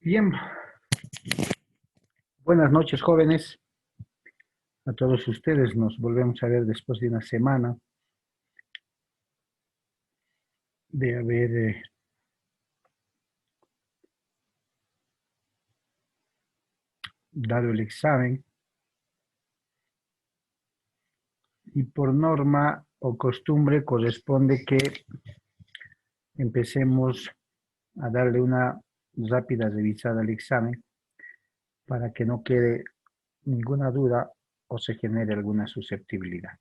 Bien, buenas noches jóvenes. A todos ustedes nos volvemos a ver después de una semana de haber dado el examen y por norma o costumbre corresponde que empecemos a darle una rápida revisada al examen para que no quede ninguna duda o se genere alguna susceptibilidad.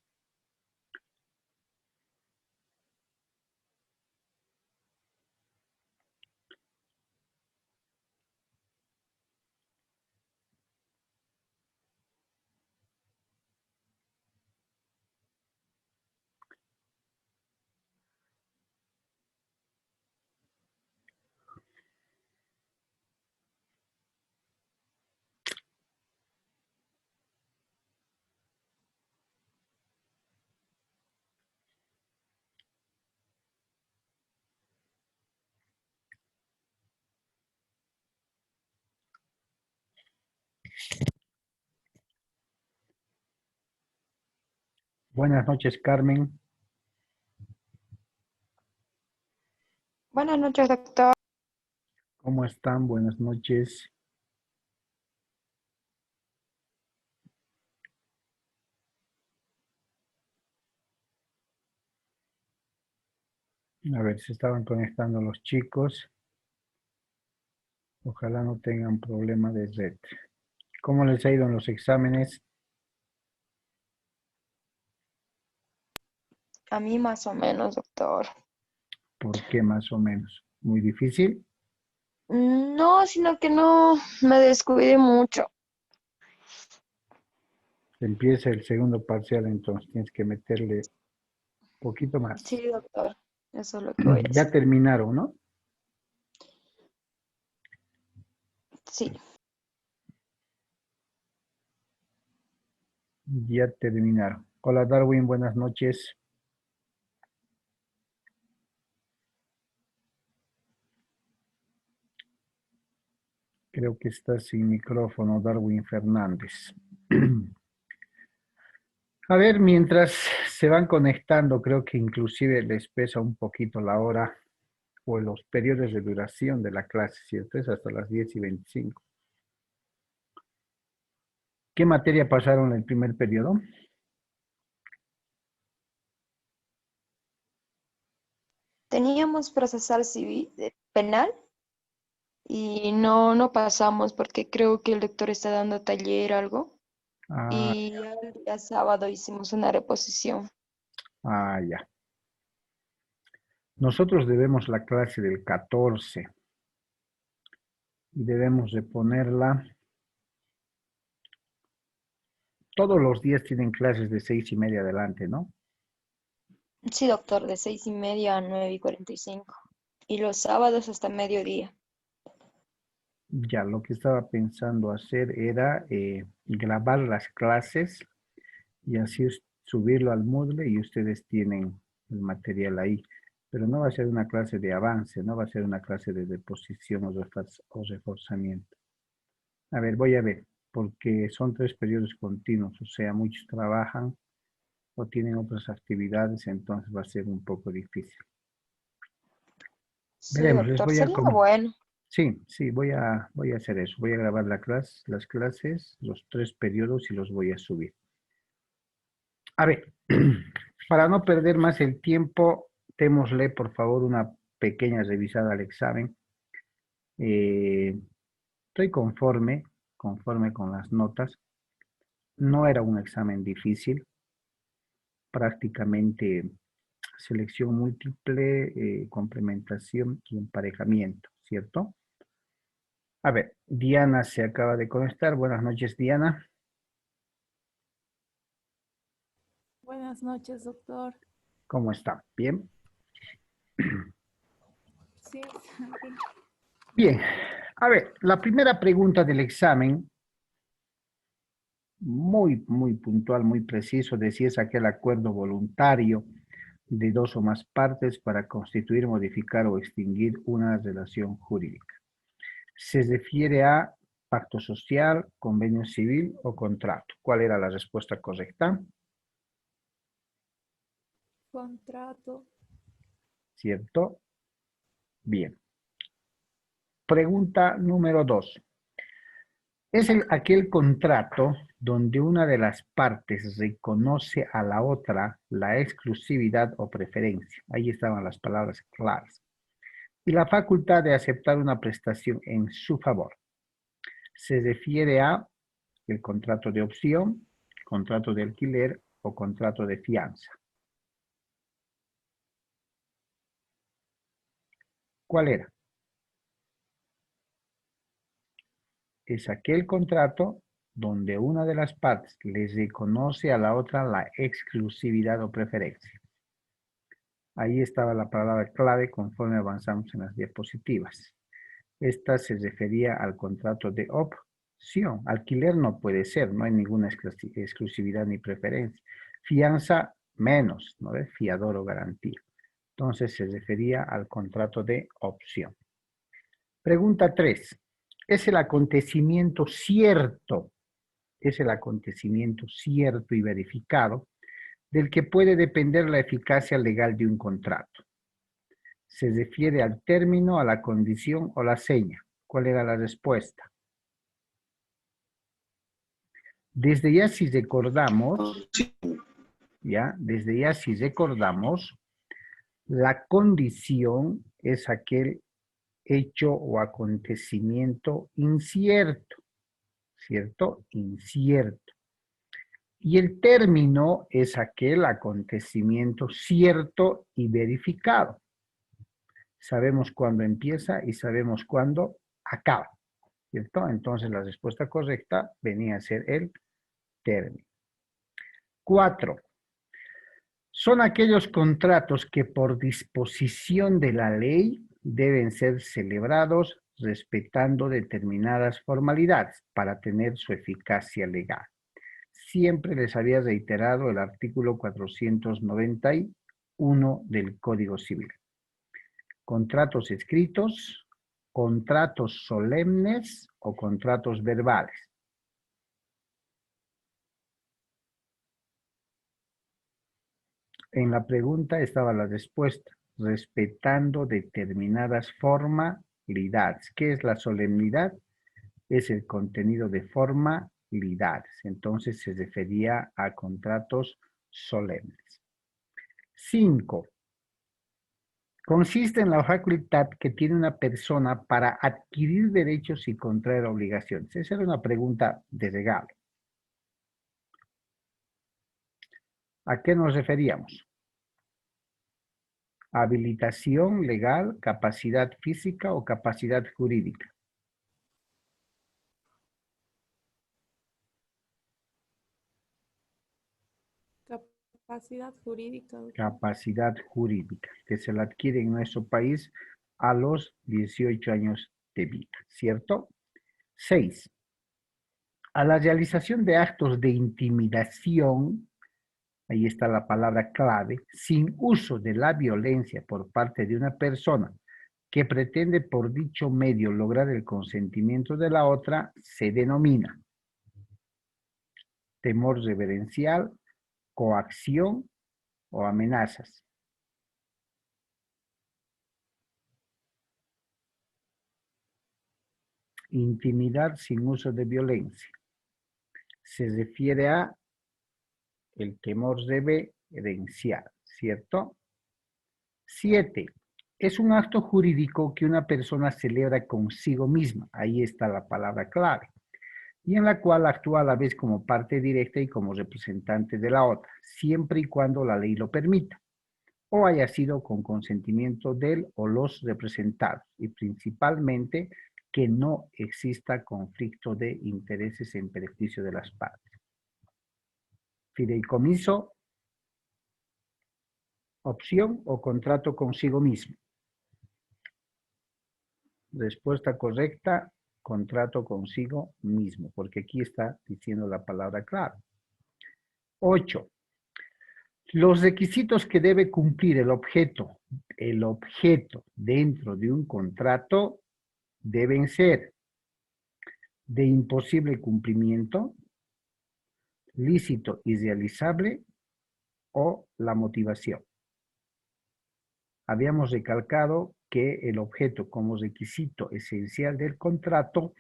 Buenas noches, Carmen. Buenas noches, doctor. ¿Cómo están? Buenas noches. A ver, se estaban conectando los chicos. Ojalá no tengan problema de red. ¿Cómo les ha ido en los exámenes? A mí más o menos, doctor. ¿Por qué más o menos? ¿Muy difícil? No, sino que no me descuide mucho. Empieza el segundo parcial, entonces tienes que meterle un poquito más. Sí, doctor. Eso es lo que voy a Ya hacer. terminaron, ¿no? Sí. Ya terminaron. Hola Darwin, buenas noches. Creo que estás sin micrófono, Darwin Fernández. A ver, mientras se van conectando, creo que inclusive les pesa un poquito la hora o los periodos de duración de la clase, ¿cierto? Es hasta las 10:25. ¿Qué materia pasaron en el primer periodo? Teníamos procesal civil, penal y no pasamos porque creo que el doctor está dando taller o algo. Ah, Y ya el día sábado hicimos una reposición. ya. Nosotros debemos la clase del 14 y debemos de ponerla. Todos los días tienen clases de 6:30 adelante, ¿no? Sí, doctor, de 6:30 a 9:45. Y los sábados hasta mediodía. Ya, lo que estaba pensando hacer era grabar las clases y así subirlo al Moodle y ustedes tienen el material ahí. Pero no va a ser una clase de avance, no va a ser una clase de deposición o reforzamiento. A ver, voy a ver, porque son 3 periodos continuos, o sea, muchos trabajan o tienen otras actividades, entonces va a ser un poco difícil. Sí, Veremos, les doctor, voy a... sería bueno. Sí, sí, voy a hacer eso. Voy a grabar las clases, los 3 periodos y los voy a subir. A ver, para no perder más el tiempo, démosle por favor una pequeña revisada al examen. Eh, Estoy conforme con las notas. No era un examen difícil, prácticamente selección múltiple, complementación y emparejamiento, ¿cierto? A ver, Diana se acaba de conectar. Buenas noches, Diana. Buenas noches, doctor. ¿Cómo está? ¿Bien? Sí, bien. Bien. A ver, la primera pregunta del examen, muy puntual, muy preciso, decía es aquel acuerdo voluntario de dos o más partes para constituir, modificar o extinguir una relación jurídica. Se refiere a pacto social, convenio civil o contrato. ¿Cuál era la respuesta correcta? Contrato. ¿Cierto? Bien. Pregunta número 2. Es aquel contrato donde una de las partes reconoce a la otra la exclusividad o preferencia. Ahí estaban las palabras claves. Y la facultad de aceptar una prestación en su favor. Se refiere a el contrato de opción, contrato de alquiler o contrato de fianza. ¿Cuál era? Es aquel contrato donde una de las partes les reconoce a la otra la exclusividad o preferencia. Ahí estaba la palabra clave conforme avanzamos en las diapositivas. Esta se refería al contrato de opción. Alquiler no puede ser, no hay ninguna exclusividad ni preferencia. Fianza menos, ¿no ves? Fiador o garantía. Entonces se refería al contrato de opción. Pregunta 3. ¿Es el acontecimiento cierto? Es el acontecimiento cierto y verificado del que puede depender la eficacia legal de un contrato. Se refiere al término, a la condición o la seña. ¿Cuál era la respuesta? Desde ya si recordamos, la condición es aquel hecho o acontecimiento incierto, ¿cierto? Incierto. Y el término es aquel acontecimiento cierto y verificado. Sabemos cuándo empieza y sabemos cuándo acaba, ¿cierto? Entonces la respuesta correcta venía a ser el término. 4. Son aquellos contratos que por disposición de la ley deben ser celebrados respetando determinadas formalidades para tener su eficacia legal. Siempre les había reiterado el artículo 491 del Código Civil. Contratos escritos, contratos solemnes o contratos verbales. En la pregunta estaba la respuesta, respetando determinadas formalidades. ¿Qué es la solemnidad? Es el contenido de formalidades. Entonces se refería a contratos solemnes. 5. Consiste en la facultad que tiene una persona para adquirir derechos y contraer obligaciones. Esa era una pregunta de regalo. ¿A qué nos referíamos? Habilitación legal, capacidad física o capacidad jurídica. Capacidad jurídica. Capacidad jurídica, que se la adquiere en nuestro país a los 18 años de vida, ¿cierto? 6. A la realización de actos de intimidación, ahí está la palabra clave, sin uso de la violencia por parte de una persona que pretende por dicho medio lograr el consentimiento de la otra, se denomina temor reverencial, coacción o amenazas. Intimidar sin uso de violencia. Se refiere a el temor reverencial, ¿cierto? 7. Es un acto jurídico que una persona celebra consigo misma. Ahí está la palabra clave. Y en la cual actúa a la vez como parte directa y como representante de la otra, siempre y cuando la ley lo permita, o haya sido con consentimiento del o los representados, y principalmente que no exista conflicto de intereses en beneficio de las partes. Fideicomiso, opción o contrato consigo mismo. Respuesta correcta, contrato consigo mismo, porque aquí está diciendo la palabra clave. 8. Los requisitos que debe cumplir el objeto dentro de un contrato deben ser de imposible cumplimiento, lícito y realizable o la motivación. Habíamos recalcado que el objeto como requisito esencial del contrato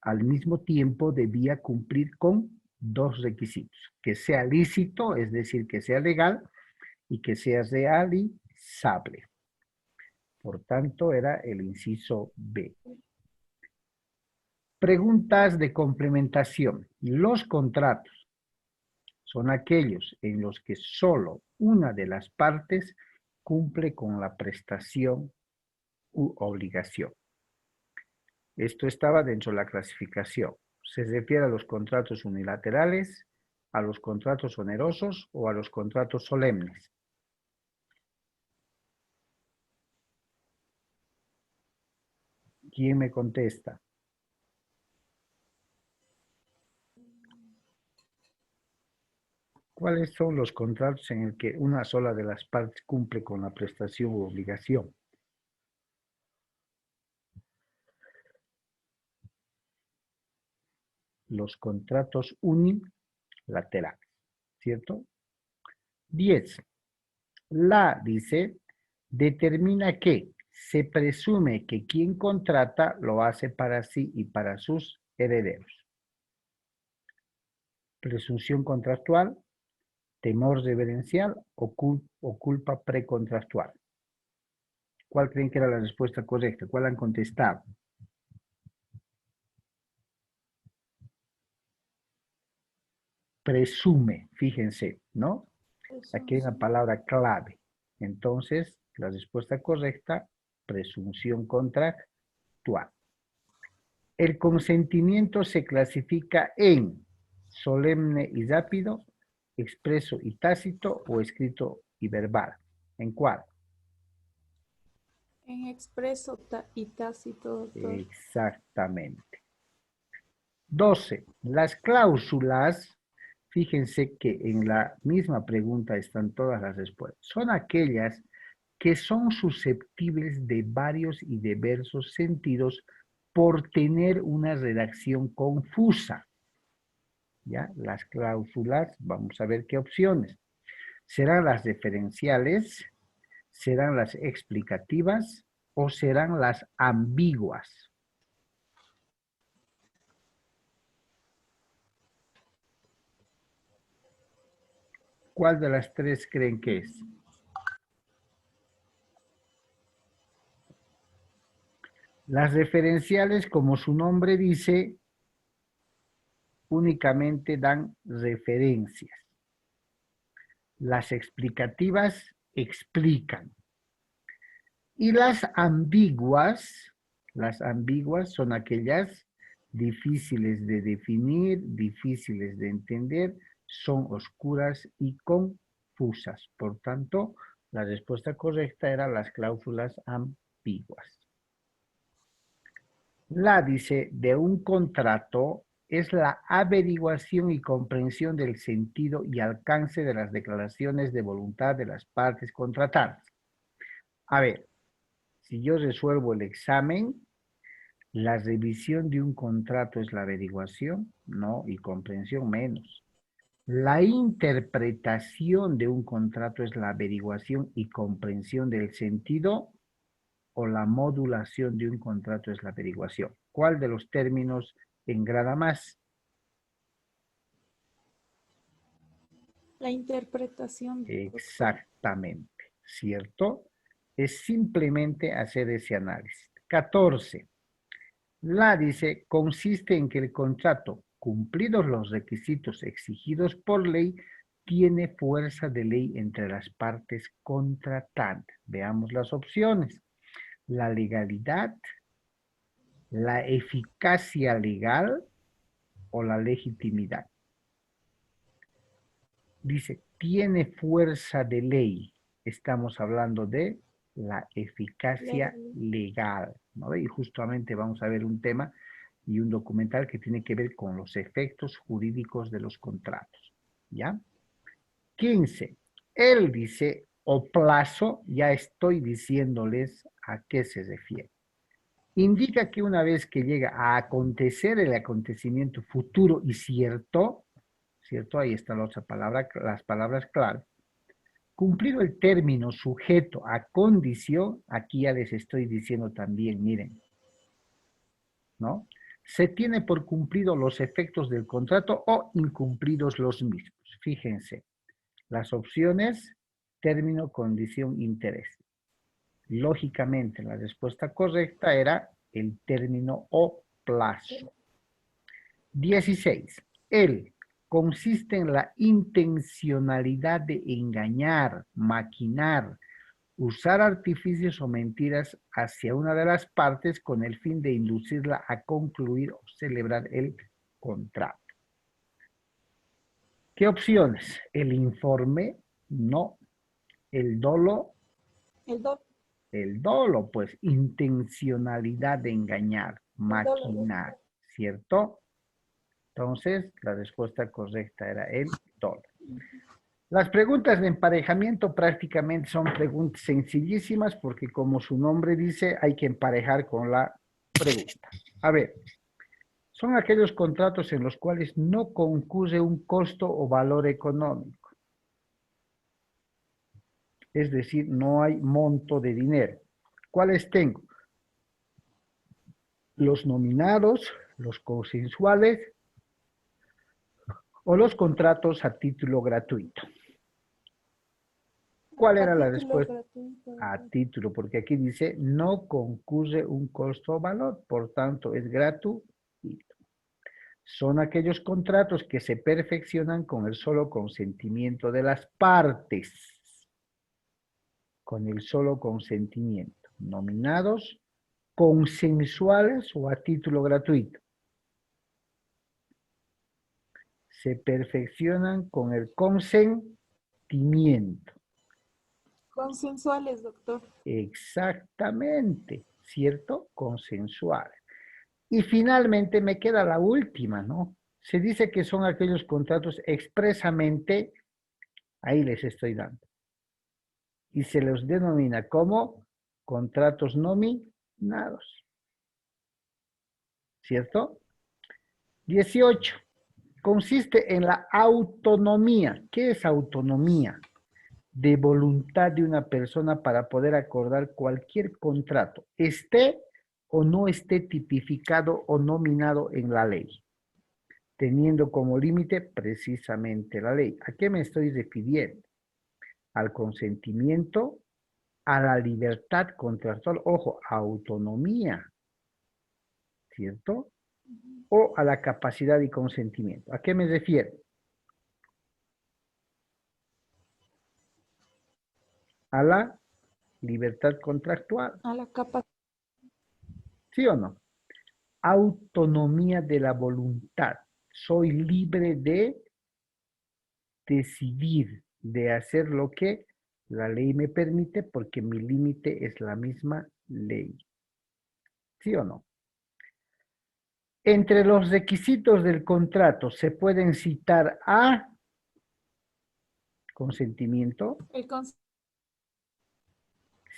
al mismo tiempo debía cumplir con dos requisitos, que sea lícito, es decir, que sea legal, y que sea realizable. Por tanto, era el inciso B. Preguntas de complementación. Los contratos son aquellos en los que solo una de las partes cumple con la prestación u obligación. Esto estaba dentro de la clasificación. Se refiere a los contratos unilaterales, a los contratos onerosos o a los contratos solemnes. ¿Quién me contesta? ¿Cuáles son los contratos en el que una sola de las partes cumple con la prestación u obligación? Los contratos unilaterales, ¿cierto? 10. La dice, determina que se presume que quien contrata lo hace para sí y para sus herederos. Presunción contractual, temor reverencial o culpa precontractual. ¿Cuál creen que era la respuesta correcta? ¿Cuál han contestado? Presume, fíjense, ¿no? Aquí hay una palabra clave. Entonces, la respuesta correcta, presunción contractual. El consentimiento se clasifica en solemne y rápido, expreso y tácito o escrito y verbal. ¿En cuál? En expreso y tácito, doctor. Exactamente. 12. Las cláusulas, fíjense que en la misma pregunta están todas las respuestas. Son aquellas que son susceptibles de varios y diversos sentidos por tener una redacción confusa. ¿Ya? Las cláusulas, vamos a ver qué opciones. ¿Serán las referenciales? ¿Serán las explicativas? ¿O serán las ambiguas? ¿Cuál de las tres creen que es? Las referenciales, como su nombre dice, únicamente dan referencias. Las explicativas explican. Y las ambiguas son aquellas difíciles de definir, difíciles de entender, son oscuras y confusas. Por tanto, la respuesta correcta era las cláusulas ambiguas. La dice de un contrato es la averiguación y comprensión del sentido y alcance de las declaraciones de voluntad de las partes contratadas. A ver, si yo resuelvo el examen, ¿la revisión de un contrato es la averiguación? No, y comprensión menos. La interpretación de un contrato es la averiguación y comprensión del sentido, o la modulación de un contrato es la averiguación. ¿Cuál de los términos engrada más? La interpretación. Exactamente, ¿cierto? Es simplemente hacer ese análisis. 14. La dice, consiste en que el contrato, cumplidos los requisitos exigidos por ley, tiene fuerza de ley entre las partes contratantes. Veamos las opciones. La legalidad, la eficacia legal o la legitimidad. Dice, tiene fuerza de ley. Estamos hablando de la eficacia legal, ¿no? Y justamente vamos a ver un tema y un documental que tiene que ver con los efectos jurídicos de los contratos, ¿ya? 15. Él dice, o plazo, ya estoy diciéndoles a qué se refiere. indica que una vez que llega a acontecer el acontecimiento futuro y cierto, ¿cierto? Ahí está la otra palabra, las palabras clave. Cumplido el término sujeto a condición, aquí ya les estoy diciendo también, miren, ¿no? Se tiene por cumplido los efectos del contrato o incumplidos los mismos. Fíjense, las opciones, término, condición, interés. Lógicamente, la respuesta correcta era el término o plazo. 16. El consiste en la intencionalidad de engañar, maquinar, usar artificios o mentiras hacia una de las partes con el fin de inducirla a concluir o celebrar el contrato. ¿Qué opciones? El informe, no. El dolo, El dolo. el dolo, pues intencionalidad de engañar, maquinar, ¿cierto? Entonces, la respuesta correcta era el dolo. Las preguntas de emparejamiento prácticamente son preguntas sencillísimas porque como su nombre dice, hay que emparejar con la pregunta. A ver, son aquellos contratos en los cuales no concurre un costo o valor económico. Es decir, no hay monto de dinero. ¿Cuáles tengo? Los nominados, los consensuales o los contratos a título gratuito. ¿Cuál era la respuesta? Gratuito. A título, porque aquí dice no concurre un costo o valor, por tanto es gratuito. Son aquellos contratos que se perfeccionan con el solo consentimiento de las partes. Con el solo consentimiento. Nominados, consensuales o a título gratuito. Se perfeccionan con el consentimiento. Consensuales, doctor. Exactamente, ¿cierto? Consensuales. Y finalmente me queda la última, ¿no? Se dice que son aquellos contratos expresamente, ahí les estoy dando. Y se los denomina como contratos nominados. ¿Cierto? 18. Consiste en la autonomía. ¿Qué es autonomía? De voluntad de una persona para poder acordar cualquier contrato, esté o no esté tipificado o nominado en la ley, teniendo como límite precisamente la ley. ¿A qué me estoy refiriendo? Al consentimiento, a la libertad contractual, ojo, autonomía, ¿cierto? O a la capacidad y consentimiento. ¿A qué me refiero? A la libertad contractual. A la capa. ¿Sí o no? Autonomía de la voluntad. Soy libre de decidir, de hacer lo que la ley me permite porque mi límite es la misma ley. ¿Sí o no? Entre los requisitos del contrato se pueden citar a consentimiento,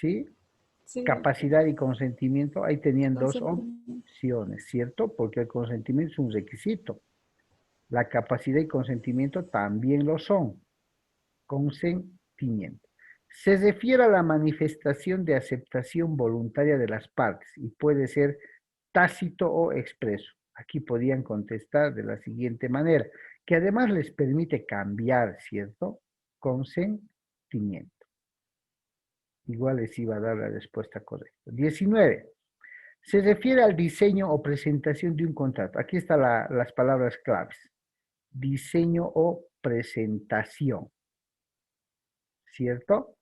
¿sí? Sí, Capacidad y consentimiento, ahí tenían dos consentimiento. opciones, ¿cierto? Porque el consentimiento es un requisito. La capacidad y consentimiento también lo son. Consentimiento. Se refiere a la manifestación de aceptación voluntaria de las partes y puede ser tácito o expreso. Aquí podían contestar de la siguiente manera, que además les permite cambiar, ¿cierto? Consentimiento. Igual les iba a dar la respuesta correcta. 19. Se refiere al diseño o presentación de un contrato. Aquí están las palabras claves. Diseño o presentación. ¿Cierto?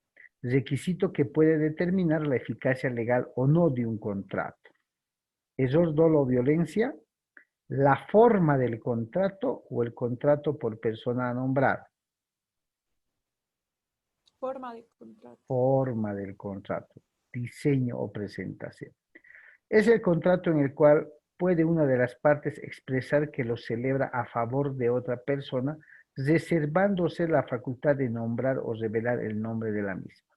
Requisito que puede determinar la eficacia legal o no de un contrato. Error, dolo o violencia. La forma del contrato o el contrato por persona nombrada. Forma de contrato. Forma del contrato. Diseño o presentación. Es el contrato en el cual puede una de las partes expresar que lo celebra a favor de otra persona, reservándose la facultad de nombrar o revelar el nombre de la misma.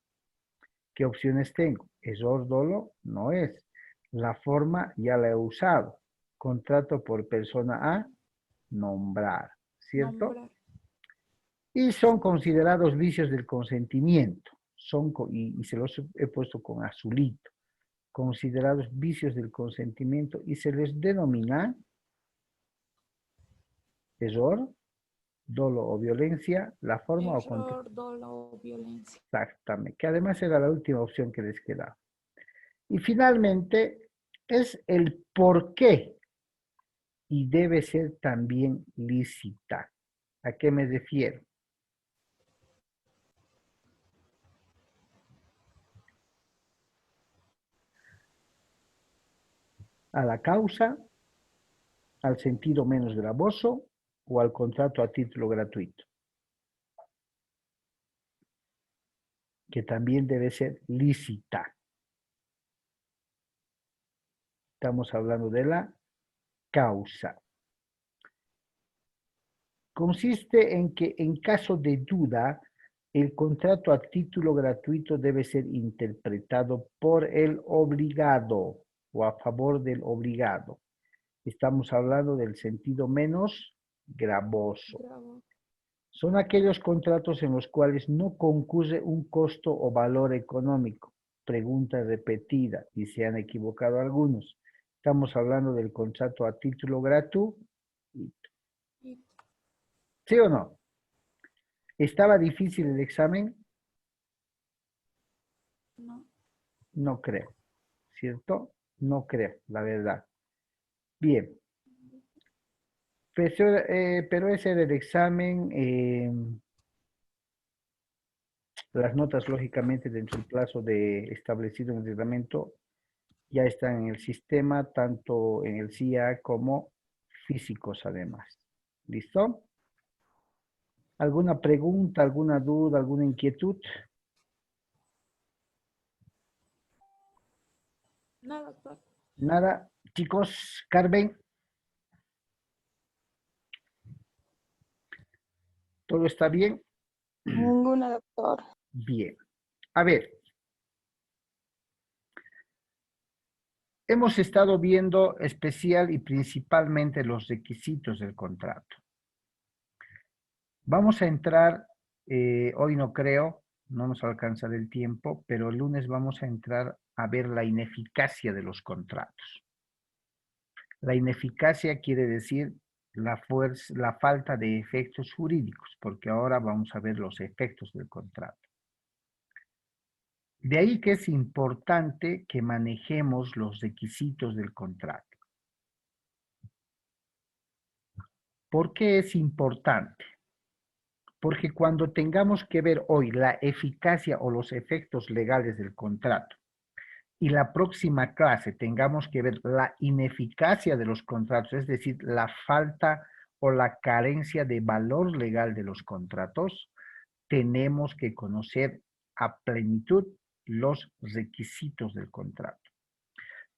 ¿Qué opciones tengo? Error, dolo, no es. La forma ya la he usado. Contrato por persona a nombrar, ¿cierto? Nombrar. Y son considerados vicios del consentimiento. Y se los he puesto con azulito. Considerados vicios del consentimiento y se les denomina error, dolo o violencia, la forma o contexto. Error, dolo o violencia. Exactamente, que además era la última opción que les quedaba. Y finalmente es el por qué y debe ser también lícita. ¿A qué me refiero? A la causa, al sentido menos gravoso o al contrato a título gratuito, que también debe ser lícita. Estamos hablando de la causa. Consiste en que en caso de duda, el contrato a título gratuito debe ser interpretado por el obligado o a favor del obligado. Estamos hablando del sentido menos gravoso. Bravo. Son aquellos contratos en los cuales no concurre un costo o valor económico. Pregunta repetida y se han equivocado algunos. Estamos hablando del contrato a título gratuito. Y ¿Sí o no? ¿Estaba difícil el examen? no. No creo, ¿cierto? No creo, la verdad. Bien, pero ese era el examen. Las notas, lógicamente, dentro del plazo establecido en el reglamento, ya están en el sistema, tanto en el CIA como físicos además. ¿Listo? ¿Alguna pregunta, alguna duda, alguna inquietud? Nada, doctor. Nada, chicos, Carmen, ¿todo está bien? Ninguna, doctor. Bien. A ver, hemos estado viendo especial y principalmente los requisitos del contrato. Vamos a entrar, hoy no creo, no nos alcanzará el tiempo, pero el lunes vamos a entrar a ver la ineficacia de los contratos. La ineficacia quiere decir la falta de efectos jurídicos, porque ahora vamos a ver los efectos del contrato. De ahí que es importante que manejemos los requisitos del contrato. ¿Por qué es importante? Porque cuando tengamos que ver hoy la eficacia o los efectos legales del contrato y la próxima clase tengamos que ver la ineficacia de los contratos, es decir, la falta o la carencia de valor legal de los contratos, tenemos que conocer a plenitud los requisitos del contrato.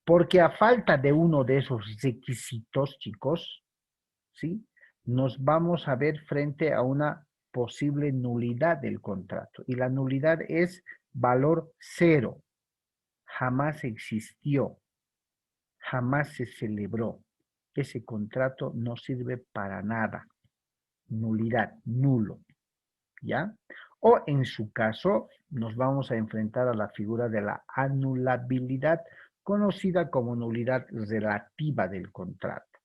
Porque a falta de uno de esos requisitos, chicos, ¿sí? Nos vamos a ver frente a una posible nulidad del contrato. Y la nulidad es valor cero. Jamás existió, jamás se celebró. Ese contrato no sirve para nada. Nulidad, nulo. ¿Ya? O en su caso, nos vamos a enfrentar a la figura de la anulabilidad, conocida como nulidad relativa del contrato.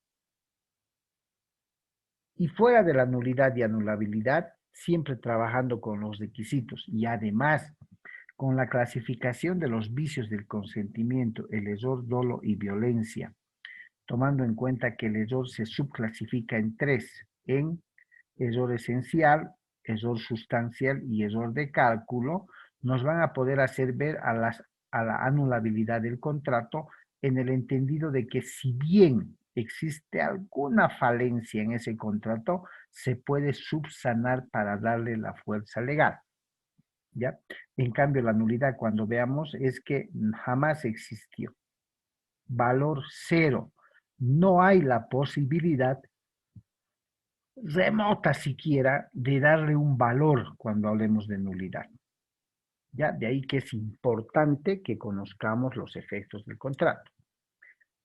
Y fuera de la nulidad y anulabilidad, siempre trabajando con los requisitos y además con la clasificación de los vicios del consentimiento, el error, dolo y violencia, tomando en cuenta que el error se subclasifica en tres, en error esencial, error sustancial y error de cálculo, nos van a poder hacer ver a la anulabilidad del contrato en el entendido de que si bien existe alguna falencia en ese contrato, se puede subsanar para darle la fuerza legal. ¿Ya? En cambio, la nulidad, cuando veamos, es que jamás existió. Valor cero. No hay la posibilidad remota siquiera de darle un valor cuando hablemos de nulidad. ¿Ya? De ahí que es importante que conozcamos los efectos del contrato.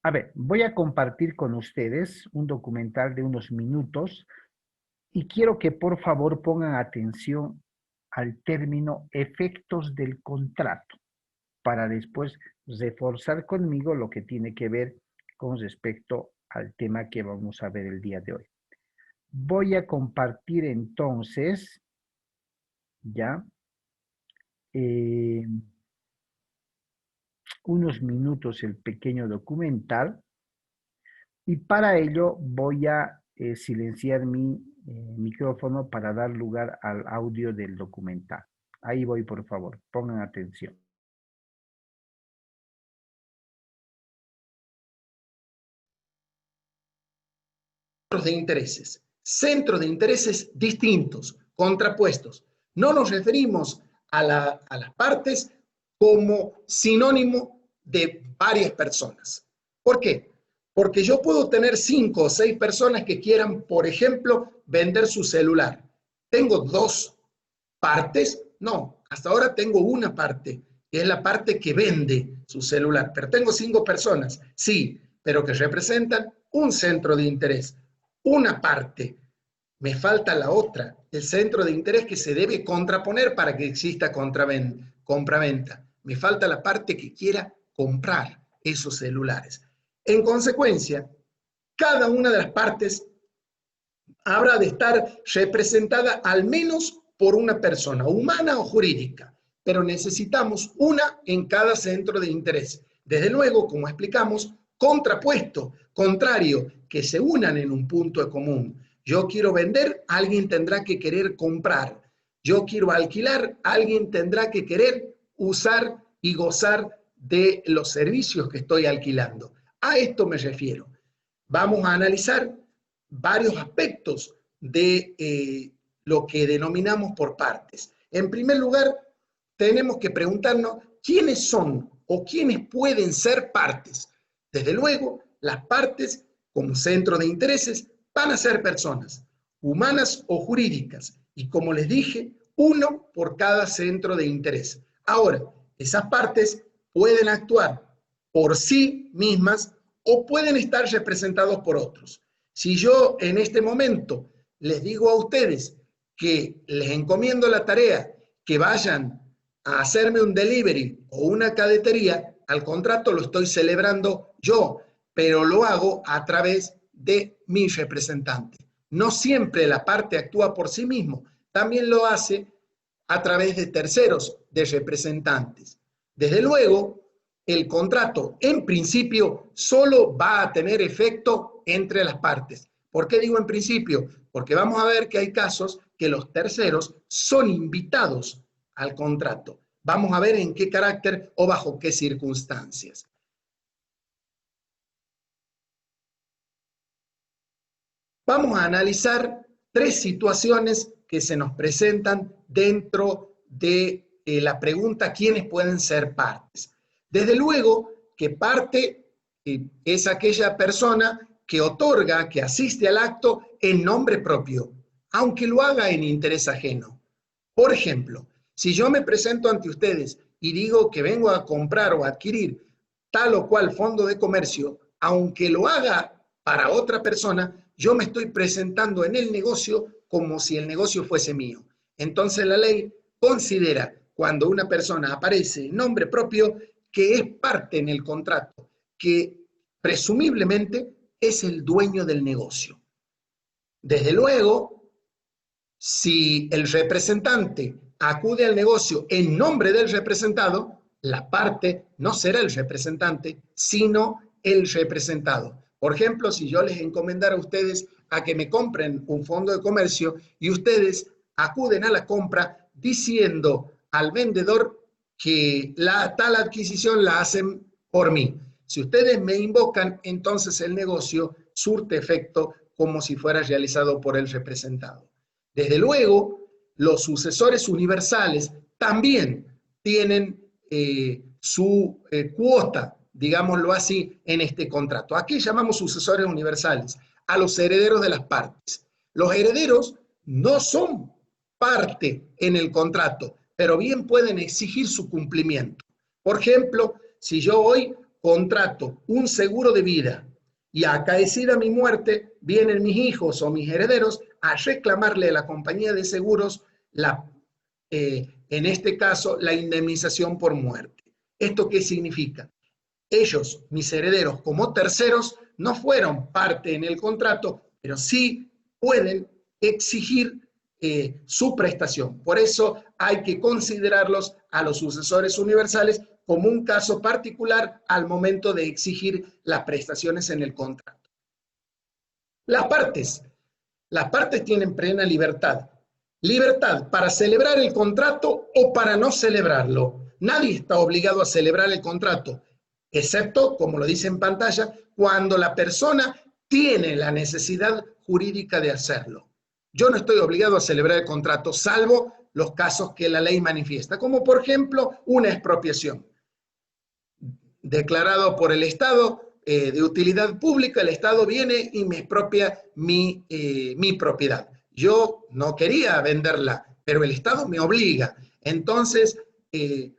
A ver, voy a compartir con ustedes un documental de unos minutos y quiero que por favor pongan atención al término efectos del contrato para después reforzar conmigo lo que tiene que ver con respecto al tema que vamos a ver el día de hoy. Voy a compartir entonces ya unos minutos el pequeño documental y para ello voy a silenciar mi micrófono para dar lugar al audio del documental. Ahí voy, por favor, pongan atención. Centros de intereses distintos, contrapuestos. No nos referimos a las partes como sinónimo de varias personas. ¿Por qué? Porque yo puedo tener 5 o 6 personas que quieran, por ejemplo, vender su celular. ¿Tengo 2 partes? No, hasta ahora tengo una parte, que es la parte que vende su celular. Pero tengo 5 personas, sí, pero que representan un centro de interés. Una parte, me falta la otra, el centro de interés que se debe contraponer para que exista compraventa. Me falta la parte que quiera comprar esos celulares. En consecuencia, cada una de las partes habrá de estar representada al menos por una persona, humana o jurídica, pero necesitamos una en cada centro de interés. Desde luego, como explicamos, contrapuesto, contrario, que se unan en un punto común. Yo quiero vender, alguien tendrá que querer comprar. Yo quiero alquilar, alguien tendrá que querer usar y gozar de los servicios que estoy alquilando. A esto me refiero. Vamos a analizar varios aspectos de lo que denominamos por partes. En primer lugar, tenemos que preguntarnos quiénes son o quiénes pueden ser partes. Desde luego, las partes, como centro de intereses, van a ser personas, humanas o jurídicas, y como les dije, uno por cada centro de interés. Ahora, esas partes pueden actuar por sí mismas o pueden estar representados por otros. Si yo en este momento les digo a ustedes que les encomiendo la tarea que vayan a hacerme un delivery o una cadetería, al contrato lo estoy celebrando yo, pero lo hago a través de mi representante. No siempre la parte actúa por sí mismo, también lo hace a través de terceros, de representantes. Desde luego, el contrato en principio solo va a tener efecto entre las partes. ¿Por qué digo en principio? Porque vamos a ver que hay casos que los terceros son invitados al contrato. Vamos a ver en qué carácter o bajo qué circunstancias. Vamos a analizar 3 situaciones que se nos presentan dentro de la pregunta ¿quiénes pueden ser partes? Desde luego que parte es aquella persona que otorga, que asiste al acto en nombre propio, aunque lo haga en interés ajeno. Por ejemplo, si yo me presento ante ustedes y digo que vengo a comprar o adquirir tal o cual fondo de comercio, aunque lo haga para otra persona, yo me estoy presentando en el negocio como si el negocio fuese mío. Entonces la ley considera cuando una persona aparece en nombre propio que es parte en el contrato, que presumiblemente es el dueño del negocio. Desde luego, si el representante acude al negocio en nombre del representado, la parte no será el representante, sino el representado. Por ejemplo, si yo les encomendara a ustedes a que me compren un fondo de comercio y ustedes acuden a la compra diciendo al vendedor que la tal adquisición la hacen por mí. Si ustedes me invocan, entonces el negocio surte efecto como si fuera realizado por el representado. Desde luego, los sucesores universales también tienen su cuota, digámoslo así, en este contrato. Aquí llamamos sucesores universales a los herederos de las partes. Los herederos no son parte en el contrato, pero bien pueden exigir su cumplimiento. Por ejemplo, si yo hoy contrato un seguro de vida y acaecida mi muerte, vienen mis hijos o mis herederos a reclamarle a la compañía de seguros, en este caso, la indemnización por muerte. ¿Esto qué significa? Ellos, mis herederos, como terceros, no fueron parte en el contrato, pero sí pueden exigir su prestación. Por eso hay que considerarlos a los sucesores universales como un caso particular al momento de exigir las prestaciones en el contrato. Las partes tienen plena libertad. Libertad para celebrar el contrato o para no celebrarlo. Nadie está obligado a celebrar el contrato, excepto, como lo dice en pantalla, cuando la persona tiene la necesidad jurídica de hacerlo. Yo no estoy obligado a celebrar el contrato, salvo los casos que la ley manifiesta, como por ejemplo una expropiación. Declarado por el Estado de utilidad pública, el Estado viene y me expropia mi propiedad. Yo no quería venderla, pero el Estado me obliga. Entonces,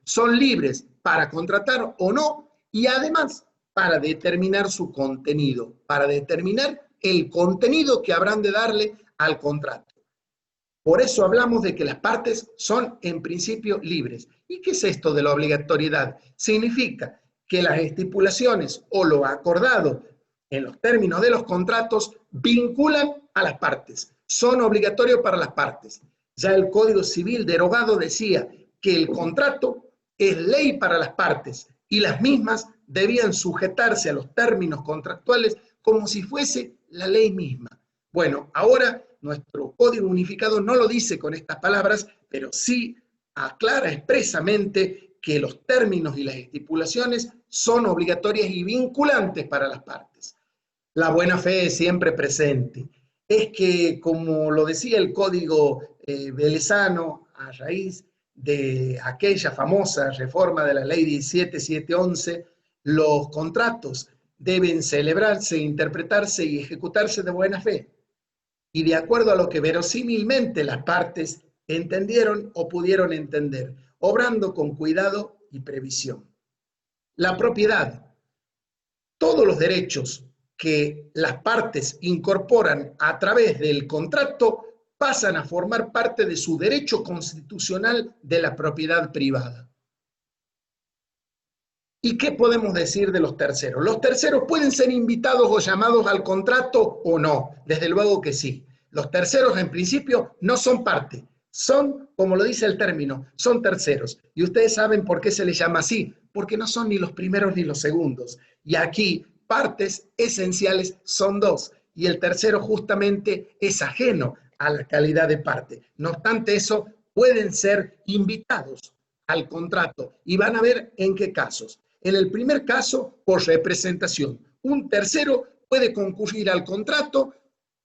son libres para contratar o no, y además para determinar su contenido, para determinar el contenido que habrán de darle al contrato. Por eso hablamos de que las partes son en principio libres. ¿Y qué es esto de la obligatoriedad? Significa que las estipulaciones o lo acordado en los términos de los contratos vinculan a las partes, son obligatorios para las partes. Ya el Código Civil derogado decía que el contrato es ley para las partes y las mismas debían sujetarse a los términos contractuales como si fuese la ley misma. Bueno, ahora nuestro Código Unificado no lo dice con estas palabras, pero sí aclara expresamente que los términos y las estipulaciones son obligatorias y vinculantes para las partes. La buena fe es siempre presente. Es que, como lo decía el Código Velezano, a raíz de aquella famosa reforma de la Ley 17711, los contratos deben celebrarse, interpretarse y ejecutarse de buena fe, y de acuerdo a lo que verosímilmente las partes entendieron o pudieron entender, obrando con cuidado y previsión. La propiedad, todos los derechos que las partes incorporan a través del contrato pasan a formar parte de su derecho constitucional de la propiedad privada. ¿Y qué podemos decir de los terceros? Los terceros pueden ser invitados o llamados al contrato o no, desde luego que sí. Los terceros en principio no son parte, son, como lo dice el término, son terceros. Y ustedes saben por qué se les llama así, porque no son ni los primeros ni los segundos. Y aquí partes esenciales son dos, y el tercero justamente es ajeno a la calidad de parte. No obstante eso, pueden ser invitados al contrato y van a ver en qué casos. En el primer caso, por representación. Un tercero puede concurrir al contrato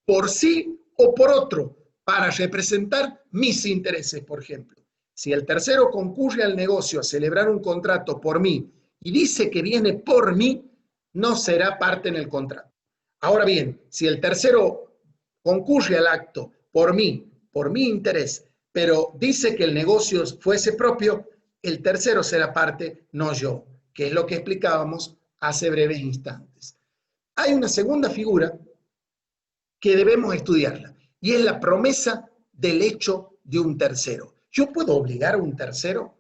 por sí o por otro para representar mis intereses, por ejemplo. Si el tercero concurre al negocio a celebrar un contrato por mí y dice que viene por mí, no será parte en el contrato. Ahora bien, si el tercero concurre al acto por mi interés, pero dice que el negocio fuese propio, el tercero será parte, no yo, que es lo que explicábamos hace breves instantes. Hay una segunda figura que debemos estudiarla, y es la promesa del hecho de un tercero. ¿Yo puedo obligar a un tercero?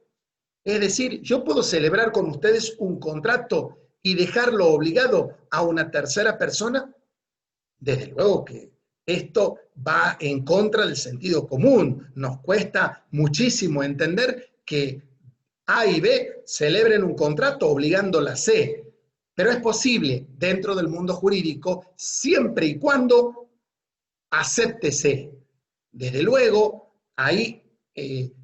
Es decir, ¿yo puedo celebrar con ustedes un contrato y dejarlo obligado a una tercera persona? Desde luego que esto va en contra del sentido común. Nos cuesta muchísimo entender que A y B celebren un contrato obligando a la C, pero es posible dentro del mundo jurídico siempre y cuando acepte C. Desde luego, ahí,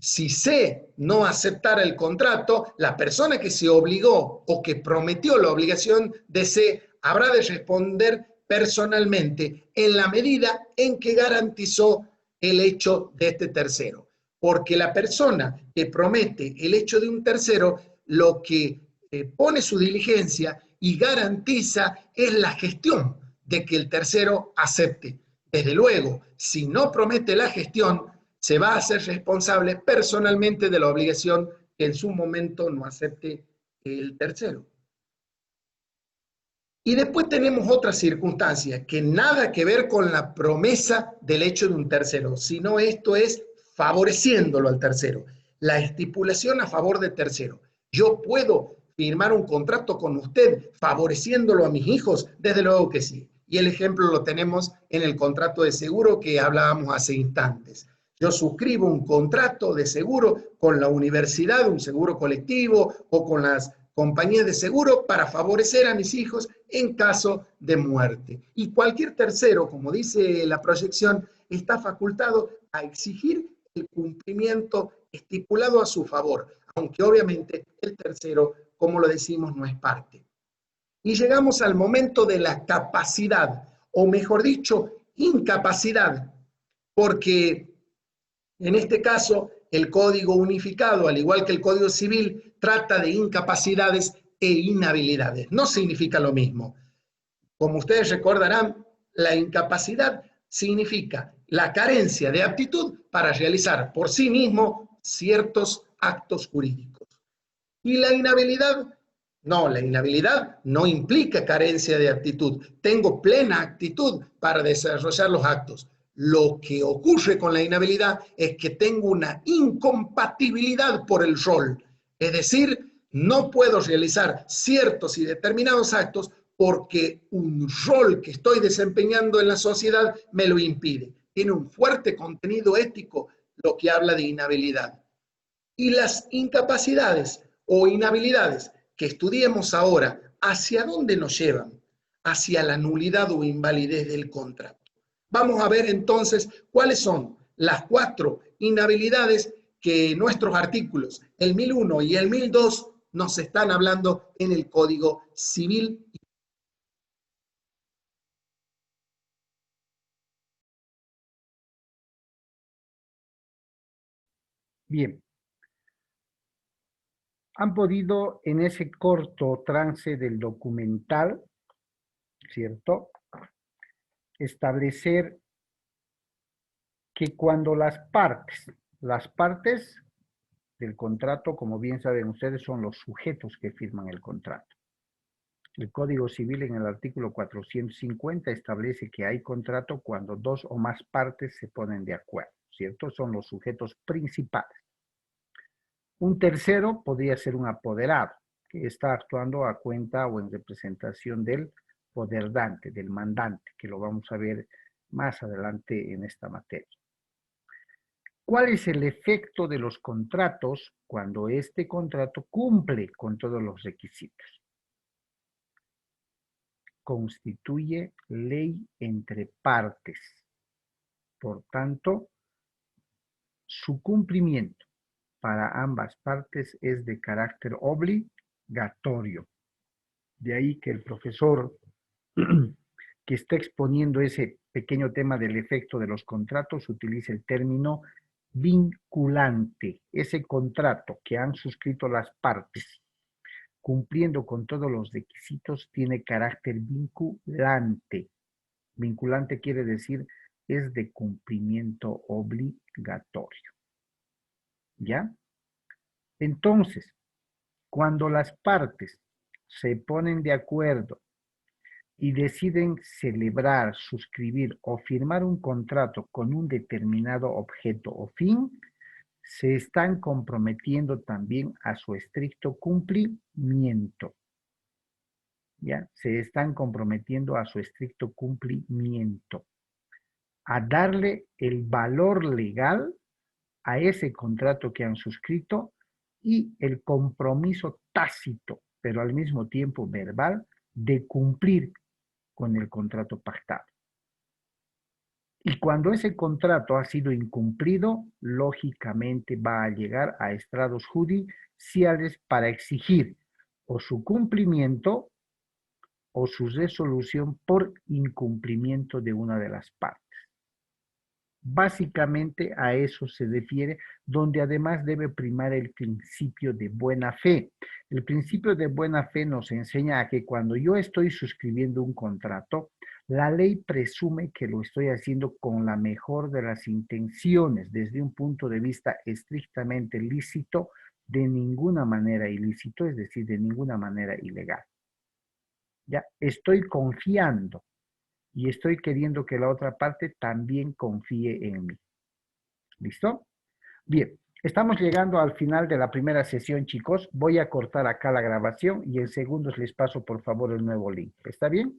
si C no aceptara el contrato, la persona que se obligó o que prometió la obligación de C habrá de responder personalmente en la medida en que garantizó el hecho de este tercero. Porque la persona que promete el hecho de un tercero, lo que pone su diligencia y garantiza es la gestión de que el tercero acepte. Desde luego, si no promete la gestión, se va a hacer responsable personalmente de la obligación que en su momento no acepte el tercero. Y después tenemos otra circunstancia que nada que ver con la promesa del hecho de un tercero, sino esto es favoreciéndolo al tercero. La estipulación a favor del tercero. Yo puedo firmar un contrato con usted favoreciéndolo a mis hijos, desde luego que sí. Y el ejemplo lo tenemos en el contrato de seguro que hablábamos hace instantes. Yo suscribo un contrato de seguro con la universidad, un seguro colectivo o con las compañías de seguro para favorecer a mis hijos en caso de muerte. Y cualquier tercero, como dice la proyección, está facultado a exigir el cumplimiento estipulado a su favor, aunque obviamente el tercero, como lo decimos, no es parte. Y llegamos al momento de la capacidad, o mejor dicho, incapacidad, porque en este caso el Código Unificado, al igual que el Código Civil, trata de incapacidades e inhabilidades. No significa lo mismo. Como ustedes recordarán, la incapacidad significa la carencia de aptitud para realizar por sí mismo ciertos actos jurídicos. Y la inhabilidad no implica carencia de aptitud. Tengo plena aptitud para desarrollar los actos. Lo que ocurre con la inhabilidad es que tengo una incompatibilidad por el rol. Es decir, no puedo realizar ciertos y determinados actos porque un rol que estoy desempeñando en la sociedad me lo impide. Tiene un fuerte contenido ético lo que habla de inhabilidad. Y las incapacidades o inhabilidades que estudiemos ahora, ¿hacia dónde nos llevan? Hacia la nulidad o invalidez del contrato. Vamos a ver entonces cuáles son las 4 inhabilidades que nuestros artículos, el 1001 y el 1002, nos están hablando en el Código Civil. Bien. Han podido en ese corto trance del documental, ¿cierto?, establecer que cuando las partes del contrato, como bien saben ustedes, son los sujetos que firman el contrato. El Código Civil en el artículo 450 establece que hay contrato cuando 2 o más partes se ponen de acuerdo, ¿cierto? Son los sujetos principales. Un tercero podría ser un apoderado, que está actuando a cuenta o en representación del poderdante, del mandante, que lo vamos a ver más adelante en esta materia. ¿Cuál es el efecto de los contratos cuando este contrato cumple con todos los requisitos? Constituye ley entre partes. Por tanto, su cumplimiento para ambas partes es de carácter obligatorio. De ahí que el profesor que está exponiendo ese pequeño tema del efecto de los contratos utiliza el término vinculante. Ese contrato que han suscrito las partes, cumpliendo con todos los requisitos, tiene carácter vinculante. Vinculante quiere decir es de cumplimiento obligatorio. ¿Ya? Entonces, cuando las partes se ponen de acuerdo y deciden celebrar, suscribir o firmar un contrato con un determinado objeto o fin, se están comprometiendo también a su estricto cumplimiento. ¿Ya? Se están comprometiendo a su estricto cumplimiento, a darle el valor legal a ese contrato que han suscrito y el compromiso tácito, pero al mismo tiempo verbal, de cumplir con el contrato pactado. Y cuando ese contrato ha sido incumplido, lógicamente va a llegar a estrados judiciales para exigir o su cumplimiento o su resolución por incumplimiento de una de las partes. Básicamente a eso se refiere, donde además debe primar el principio de buena fe. El principio de buena fe nos enseña a que cuando yo estoy suscribiendo un contrato, la ley presume que lo estoy haciendo con la mejor de las intenciones, desde un punto de vista estrictamente lícito, de ninguna manera ilícito, es decir, de ninguna manera ilegal. Ya, estoy confiando y estoy queriendo que la otra parte también confíe en mí. ¿Listo? Bien, estamos llegando al final de la primera sesión, chicos. Voy a cortar acá la grabación y en segundos les paso, por favor, el nuevo link. ¿Está bien?